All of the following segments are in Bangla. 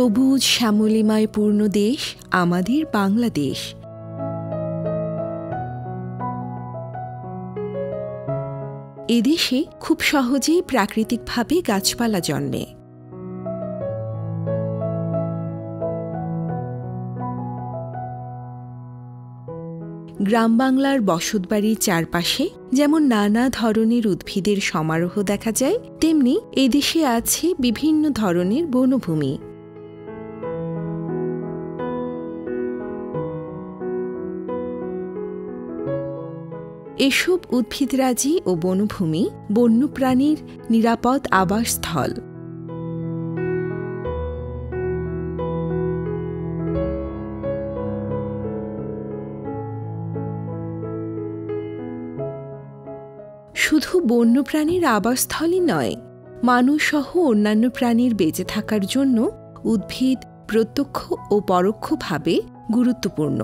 সবুজ শ্যামলিমায় পূর্ণ দেশ আমাদের বাংলাদেশ। এদেশে খুব সহজেই প্রাকৃতিকভাবে গাছপালা জন্মে। গ্রাম বাংলার বসতবাড়ির চারপাশে যেমন নানা ধরনের উদ্ভিদের সমারোহ দেখা যায়, তেমনি এদেশে আছে বিভিন্ন ধরনের বনভূমি। এসব উদ্ভিদরাজি ও বনভূমি বন্যপ্রাণীর নিরাপদ আবাসস্থল। শুধু বন্যপ্রাণীর আবাসস্থলই নয়, মানুষসহ অন্যান্য প্রাণীর বেঁচে থাকার জন্য উদ্ভিদ প্রত্যক্ষ ও পরোক্ষভাবে গুরুত্বপূর্ণ।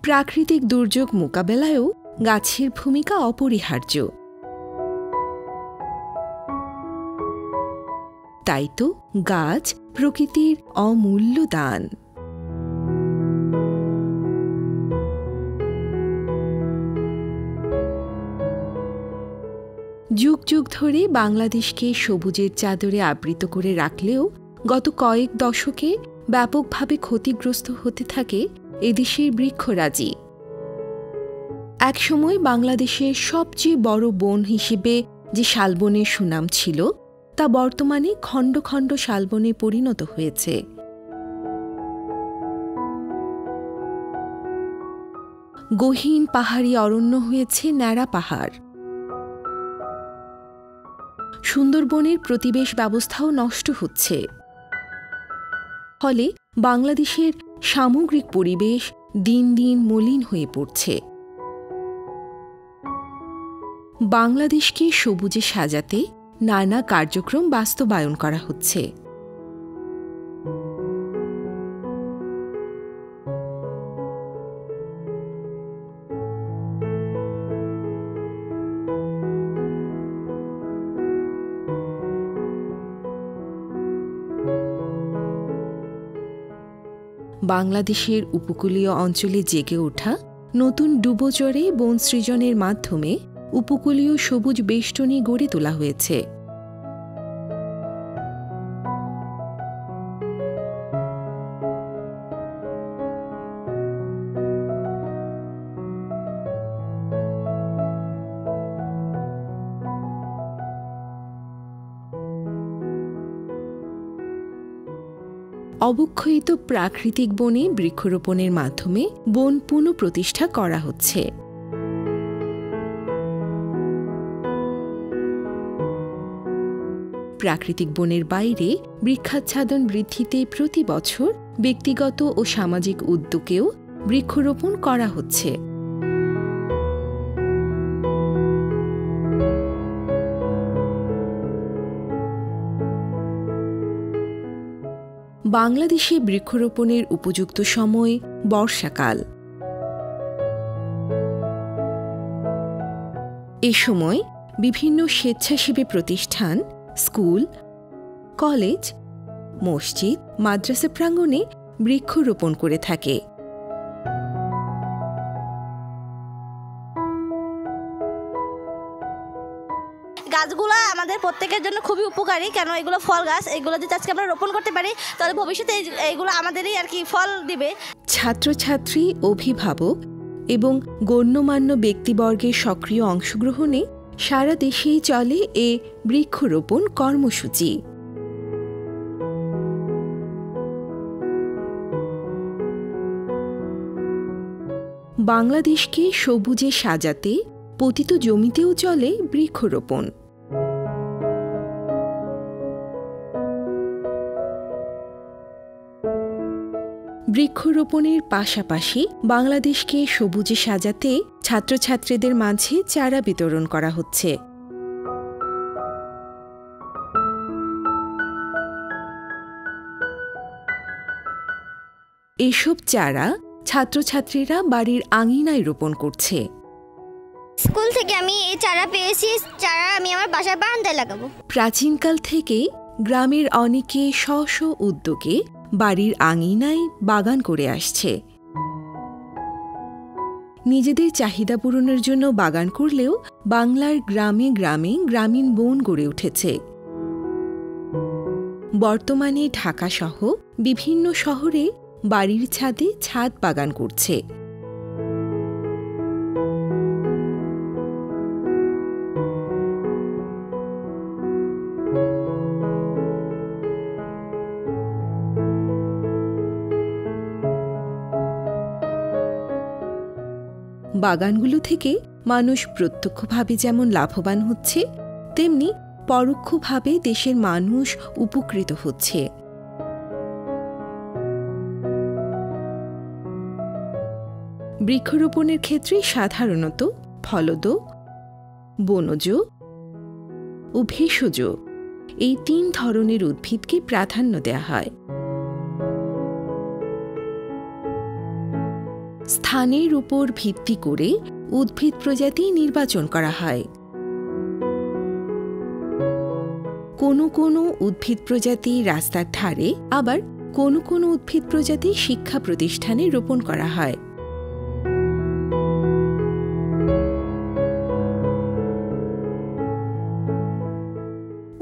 প্রাকৃতিক দুর্যোগ মোকাবেলায়ও গাছের ভূমিকা অপরিহার্য। তাই তো গাছ প্রকৃতির অমূল্য দান। যুগ যুগ ধরে বাংলাদেশকে সবুজের চাদরে আবৃত করে রাখলেও গত কয়েক দশকে ব্যাপকভাবে ক্ষতিগ্রস্ত হতে থাকে এদেশের বৃক্ষরাজি। একসময় বাংলাদেশের সবচেয়ে বড় বন হিসেবে যে শালবনের সুনাম ছিল, তা বর্তমানে খণ্ড খণ্ড শালবনে পরিণত হয়েছে। গহীন পাহাড়ি অরণ্য হয়েছে ন্যাড়া পাহাড়। সুন্দরবনের প্রতিবেশ ব্যবস্থাও নষ্ট হচ্ছে। ফলে বাংলাদেশের সামগ্রিক পরিবেশ দিন দিন মলিন হয়ে পড়ছে। বাংলাদেশকে সবুজে সাজাতে নানা কার্যক্রম বাস্তবায়ন করা হচ্ছে। বাংলাদেশের উপকূলীয় অঞ্চলে জেগে ওঠা নতুন ডুবোচরে বন সৃজনের মাধ্যমে উপকূলীয় সবুজ বেষ্টনী গড়ে তোলা হয়েছে। অবক্ষয়িত প্রাকৃতিক বনে বৃক্ষরোপণের মাধ্যমে বন পুনঃপ্রতিষ্ঠা করা হচ্ছে। প্রাকৃতিক বনের বাইরে বৃক্ষাচ্ছাদন বৃদ্ধিতে প্রতি বছর ব্যক্তিগত ও সামাজিক উদ্যোগেও বৃক্ষরোপণ করা হচ্ছে। বাংলাদেশে বৃক্ষরোপণের উপযুক্ত সময় বর্ষাকাল। এ সময় বিভিন্ন স্বেচ্ছাসেবী প্রতিষ্ঠান, স্কুল, কলেজ, মসজিদ, মাদ্রাসা প্রাঙ্গণে বৃক্ষরোপণ করে থাকে। গাছগুলো আমাদের প্রত্যেকের জন্য খুবই উপকারী, কেন এগুলো ফল গাছ। এগুলো যদি আজকে আমরা রোপণ করতে পারি, তাহলে ভবিষ্যতে এইগুলো আমাদেরই আর কি ফল দিবে। ছাত্রছাত্রী, অভিভাবক এবং গণ্যমান্য ব্যক্তিবর্গের সক্রিয় অংশগ্রহণে সারা দেশেই চলে এ বৃক্ষরোপণ কর্মসূচি। বাংলাদেশকে সবুজে সাজাতে পতিত জমিতেও চলে বৃক্ষরোপণ। বৃক্ষরোপণের পাশাপাশি বাংলাদেশকে সবুজে সাজাতে ছাত্রছাত্রীদের মাঝে চারা বিতরণ করা হচ্ছে। এসব চারা ছাত্রছাত্রীরা বাড়ির আঙিনায় রোপণ করছে। স্কুল থেকে আমি এই চারা পেয়েছি, চারা আমি আমার বাসার বারান্দায় লাগাবো। প্রাচীনকাল থেকেই গ্রামের অনেকে স্ব উদ্যোগে বাড়ির আঙিনায় বাগান করে আসছে। নিজেদের চাহিদা পূরণের জন্য বাগান করলেও বাংলার গ্রামে গ্রামে গ্রামীণ বন গড়ে উঠেছে। বর্তমানে ঢাকাসহ বিভিন্ন শহরে বাড়ির ছাদে ছাদ বাগান করছে। বাগানগুলো থেকে মানুষ প্রত্যক্ষভাবে যেমন লাভবান হচ্ছে, তেমনি পরোক্ষভাবে দেশের মানুষ উপকৃত হচ্ছে। বৃক্ষরোপণের ক্ষেত্রে সাধারণত ফলদ, বনজ ও ভেষজ এই 3 ধরনের উদ্ভিদকে প্রাধান্য দেওয়া হয়। স্থানের উপর ভিত্তি করে উদ্ভিদ প্রজাতি নির্বাচন করা হয়। কোনো কোনো উদ্ভিদ প্রজাতি রাস্তার ধারে, আবার কোনো কোনো উদ্ভিদ প্রজাতি শিক্ষা প্রতিষ্ঠানে রোপণ করা হয়।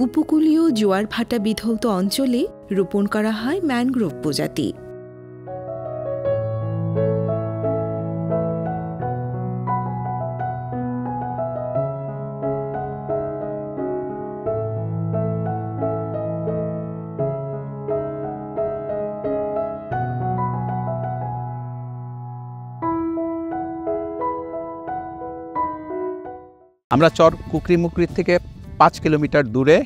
উপকূলীয় জোয়ার ভাটা বিধৌত অঞ্চলে রোপণ করা হয় ম্যানগ্রোভ প্রজাতি। আমরা চর কুকরিমুকরির থেকে 5 কিলোমিটার দূরে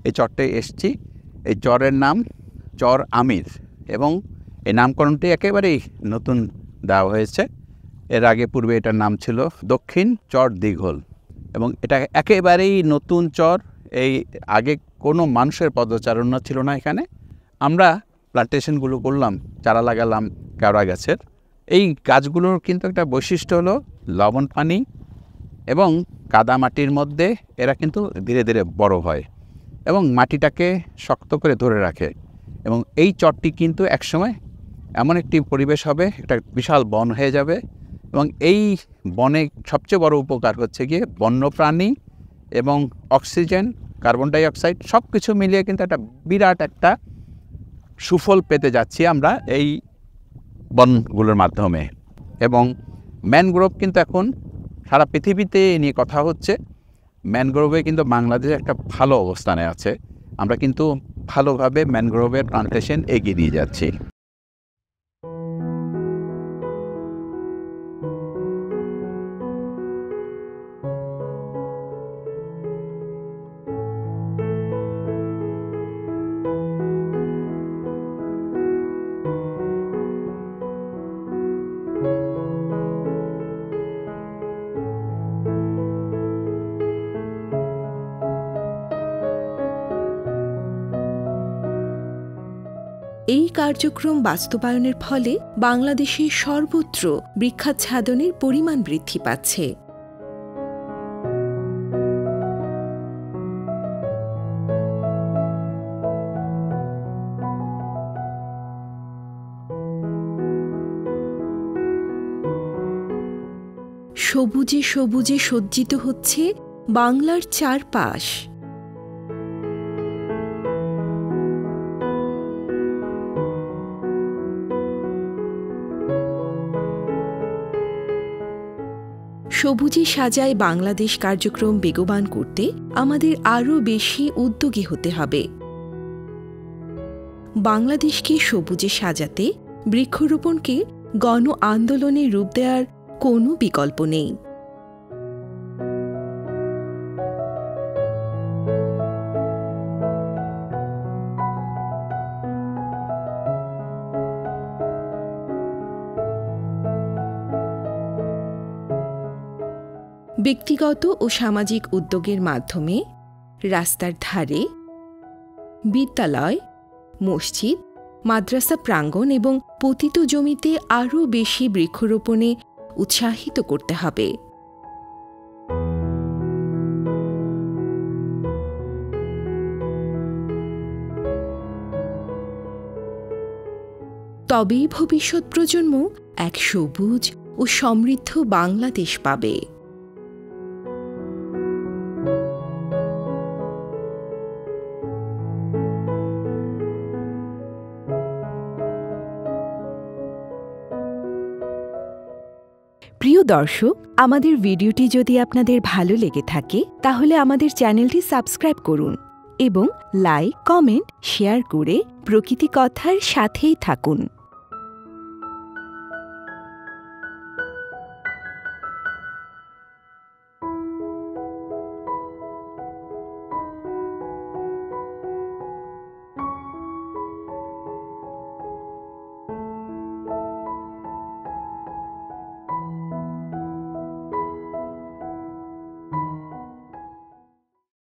এই চরটায় এসেছি। এই চরের নাম চর আমির এবং এই নামকরণটি একেবারেই নতুন দেওয়া হয়েছে। এর আগে পূর্বে এটার নাম ছিল দক্ষিণ চর দীঘল এবং এটা একেবারেই নতুন চর। এই আগে কোনো মানুষের পদচারণা ছিল না এখানে। আমরা প্লান্টেশনগুলো করলাম, চারা লাগালাম কেওড়া গাছের। এই গাছগুলোর কিন্তু একটা বৈশিষ্ট্য হলো লবণ পানি এবং কাদা মাটির মধ্যে এরা কিন্তু ধীরে ধীরে বড় হয় এবং মাটিটাকে শক্ত করে ধরে রাখে। এবং এই চরটি কিন্তু একসময় এমন একটি পরিবেশ হবে, একটা বিশাল বন হয়ে যাবে এবং এই বনে সবচেয়ে বড় উপকার হচ্ছে গিয়ে বন্যপ্রাণী এবং অক্সিজেন, কার্বন ডাইঅক্সাইড সব কিছু মিলিয়ে কিন্তু একটা বিরাট একটা সুফল পেতে যাচ্ছি আমরা এই বনগুলোর মাধ্যমে। এবং ম্যানগ্রোভ কিন্তু এখন সারা পৃথিবীতে নিয়ে কথা হচ্ছে। ম্যানগ্রোভে কিন্তু বাংলাদেশ একটা ভালো অবস্থানে আছে। আমরা কিন্তু ভালোভাবে ম্যানগ্রোভের প্লান্টেশন এগিয়ে নিয়ে যাচ্ছি। এই কার্যক্রম বাস্তবায়নের ফলে বাংলাদেশে সর্বত্র বৃক্ষাচ্ছাদনের পরিমাণ বৃদ্ধি পাচ্ছে। সবুজে সবুজে সজ্জিত হচ্ছে বাংলার চারপাশ। সবুজে সাজায় বাংলাদেশ কার্যক্রম বেগবান করতে আমাদের আরও বেশি উদ্যোগী হতে হবে। বাংলাদেশকে সবুজে সাজাতে বৃক্ষরোপণকে গণ আন্দোলনে রূপ দেওয়ার কোনো বিকল্প নেই। ব্যক্তিগত ও সামাজিক উদ্যোগের মাধ্যমে রাস্তার ধারে, বিদ্যালয়, মসজিদ, মাদ্রাসা প্রাঙ্গণ এবং পতিত জমিতে আরও বেশি বৃক্ষরোপণে উৎসাহিত করতে হবে। তবেই ভবিষ্যৎ প্রজন্ম এক সবুজ ও সমৃদ্ধ বাংলাদেশ পাবে। প্রিয় দর্শক, আমাদের ভিডিওটি যদি আপনাদের ভালো লেগে থাকে তাহলে আমাদের চ্যানেলটি সাবস্ক্রাইব করুন এবং লাইক, কমেন্ট, শেয়ার করে প্রকৃতি কথার সাথেই থাকুন।